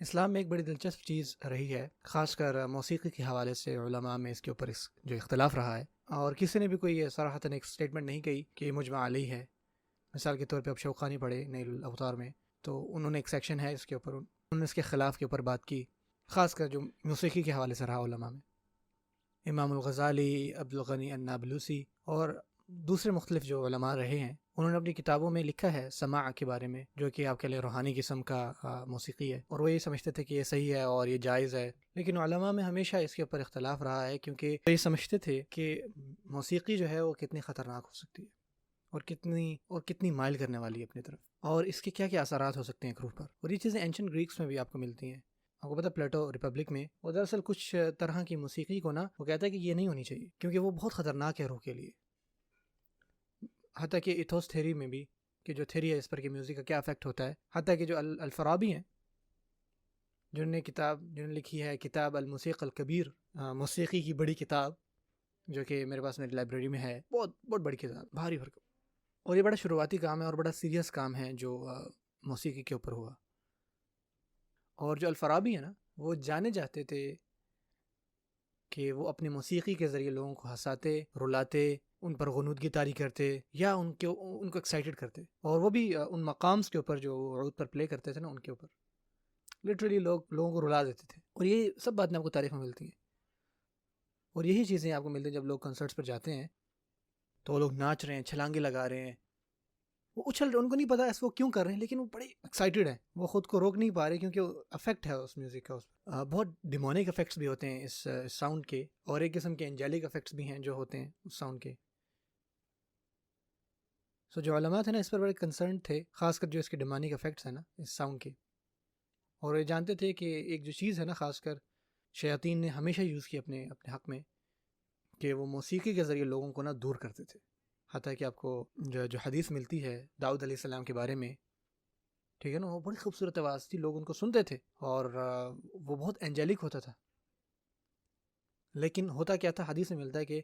اسلام میں ایک بڑی دلچسپ چیز رہی ہے، خاص کر موسیقی کے حوالے سے علماء میں اس کے اوپر جو اختلاف رہا ہے، اور کسی نے بھی کوئی یہ صراحتاً ایک سٹیٹمنٹ نہیں کہی کہ یہ مجمع علیہ ہے۔ مثال کے طور پہ اب شوقانی پڑھے نیل الاوطار میں، تو انہوں نے ایک سیکشن ہے اس کے اوپر، انہوں نے اس کے خلاف کے اوپر بات کی، خاص کر جو موسیقی کے حوالے سے رہا علماء میں۔ امام الغزالی، عبدالغنی النابلوسی اور دوسرے مختلف جو علماء رہے ہیں، انہوں نے اپنی کتابوں میں لکھا ہے سماع کے بارے میں، جو کہ آپ کے لیے روحانی قسم کا موسیقی ہے، اور وہ یہ سمجھتے تھے کہ یہ صحیح ہے اور یہ جائز ہے۔ لیکن علماء میں ہمیشہ اس کے اوپر اختلاف رہا ہے، کیونکہ یہ سمجھتے تھے کہ موسیقی جو ہے وہ کتنی خطرناک ہو سکتی ہے، اور کتنی مائل کرنے والی ہے اپنی طرف، اور اس کے کیا کیا اثرات ہو سکتے ہیں روح پر۔ اور یہ چیزیں اینشنٹ گریکس میں بھی آپ کو ملتی ہیں۔ آپ کو پتا پلیٹو ریپبلک میں وہ دراصل کچھ طرح کی موسیقی کو نا، وہ کہتا ہے کہ یہ نہیں ہونی چاہیے کیونکہ وہ بہت خطرناک ہے روح کے لیے۔ حتیٰ کہ ایتھوس تھیری میں بھی، کہ جو تھیری ہے اس پر کہ میوزک کا کیا افیکٹ ہوتا ہے، حتیٰ کہ جو الفارابی ہیں جنہوں نے لکھی ہے کتاب الموسیقی الکبیر، موسیقی کی بڑی کتاب، جو کہ میرے پاس میری لائبریری میں ہے، بہت بہت بڑی کتاب، بھاری بھرکم، اور یہ بڑا شروعاتی کام ہے اور بڑا سیریس کام ہے جو موسیقی کے اوپر ہوا۔ اور جو الفارابی ہے نا، وہ جانے جاتے تھے کہ وہ اپنی موسیقی کے ذریعے لوگوں کو ہنساتے، رلاتے، ان پر غنودگی طاری کرتے، یا ان کو ایکسائٹڈ کرتے، اور وہ بھی ان مقامز کے اوپر جو عود پر پلے کرتے تھے نا، ان کے اوپر لٹرلی لوگوں کو رلا دیتے تھے۔ اور یہ سب باتیں آپ کو تاریخ میں ملتی ہیں، اور یہی چیزیں آپ کو ملتی ہیں جب لوگ کنسرٹس پر جاتے ہیں تو وہ لوگ ناچ رہے ہیں، چھلانگے لگا رہے ہیں، وہ اچھل رہے، ان کو نہیں پتا ایسا وہ کیوں کر رہے ہیں، لیکن وہ بڑے ایکسائٹڈ ہیں، وہ خود کو روک نہیں پا رہے کیونکہ افیکٹ ہے اس میوزک کا اس پر۔ بہت ڈیمونک افیکٹس بھی ہوتے ہیں اس ساؤنڈ کے، اور ایک قسم کے انجیلک افیکٹس بھی ہیں جو ہوتے ہیں اس ساؤنڈ کے۔ سو جو علماء تھے نا، اس پر بڑے کنسرن تھے، خاص کر جو اس کے ڈیمونک افیکٹس ہیں نا اس ساؤنڈ کے، اور یہ جانتے تھے کہ ایک جو چیز ہے نا، خاص کر شیاطین نے ہمیشہ یوز کی اپنے حق میں، کہ وہ موسیقی کے ذریعے لوگوں کو نا دور کرتے تھے۔ حتیٰ کہ آپ کو جو حدیث ملتی ہے داؤد علیہ السلام کے بارے میں، ٹھیک ہے نا، وہ بڑی خوبصورت آواز تھی، لوگ ان کو سنتے تھے، اور وہ بہت اینجیلک ہوتا تھا۔ لیکن ہوتا کیا تھا، حدیث میں ملتا ہے کہ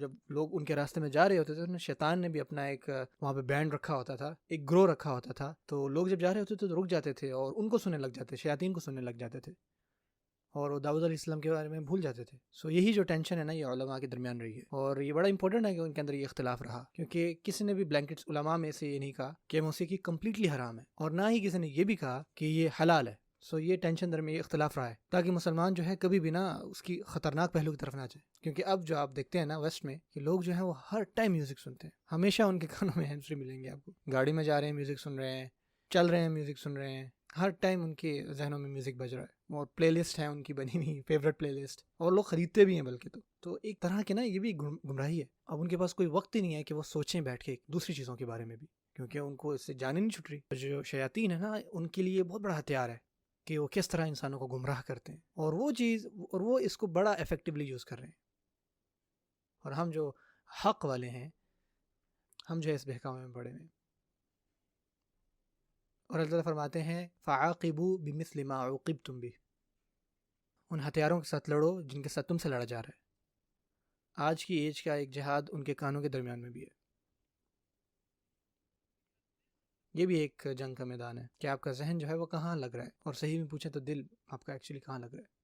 جب لوگ ان کے راستے میں جا رہے ہوتے تھے، شیطان نے بھی اپنا ایک وہاں پہ بینڈ رکھا ہوتا تھا، ایک گروہ رکھا ہوتا تھا، تو لوگ جب جا رہے ہوتے تھے تو رک جاتے تھے اور ان کو سننے لگ جاتے، شیاطین کو سننے لگ جاتے تھے، اور وہ داؤد علیہ السلام کے بارے میں بھول جاتے تھے۔ سو یہی جو ٹینشن ہے نا، یہ علماء کے درمیان رہی ہے، اور یہ بڑا امپورٹنٹ ہے کہ ان کے اندر یہ اختلاف رہا، کیونکہ کسی نے بھی بلینکٹس علماء میں سے یہ نہیں کہا کہ موسیقی کمپلیٹلی حرام ہے، اور نہ ہی کسی نے یہ بھی کہا کہ یہ حلال ہے۔ سو یہ ٹینشن درمیان یہ اختلاف رہا ہے، تاکہ مسلمان جو ہے کبھی بھی نا اس کی خطرناک پہلو کی طرف نہ جائے۔ کیونکہ اب جو آپ دیکھتے ہیں نا ویسٹ میں، کہ لوگ جو ہیں وہ ہر ٹائم میوزک سنتے ہیں، ہمیشہ ان کے کانوں میں ہینڈ فری ملیں گے آپ کو، گاڑی میں جا رہے ہیں میوزک سن رہے ہیں، چل رہے ہیں میوزک سن رہے ہیں، ہر ٹائم ان کے ذہنوں میں میوزک بج رہا ہے، اور پلے لسٹ ہے ان کی بنی ہوئی، فیوریٹ پلے لسٹ، اور لوگ خریدتے بھی ہیں بلکہ۔ تو ایک طرح کے نا یہ بھی گمراہی ہے، اب ان کے پاس کوئی وقت ہی نہیں ہے کہ وہ سوچیں بیٹھ کے دوسری چیزوں کے بارے میں بھی، کیونکہ ان کو اس سے جانے نہیں چھٹ رہی۔ جو شیاطین ہے نا، ان کے لیے بہت بڑا ہتھیار ہے کہ وہ کس طرح انسانوں کو گمراہ کرتے ہیں، اور وہ اس کو بڑا ایفیکٹولی یوز کر رہے ہیں، اور ہم جو حق والے ہیں، ہم جو ہے اس بہکاوے میں پڑے ہوئے ہیں۔ اور اللہ تعالیٰ فرماتے ہیں فَعَاقِبُوا بِمِثْلِ مَا عُوقِبْتُمْ بِهِ، ان ہتھیاروں کے ساتھ لڑو جن کے ساتھ تم سے لڑا جا رہا ہے۔ آج کی ایج کا ایک جہاد ان کے کانوں کے درمیان میں بھی ہے۔ یہ بھی ایک جنگ کا میدان ہے کہ آپ کا ذہن جو ہے وہ کہاں لگ رہا ہے، اور صحیح میں پوچھیں تو دل آپ کا ایکچولی کہاں لگ رہا ہے۔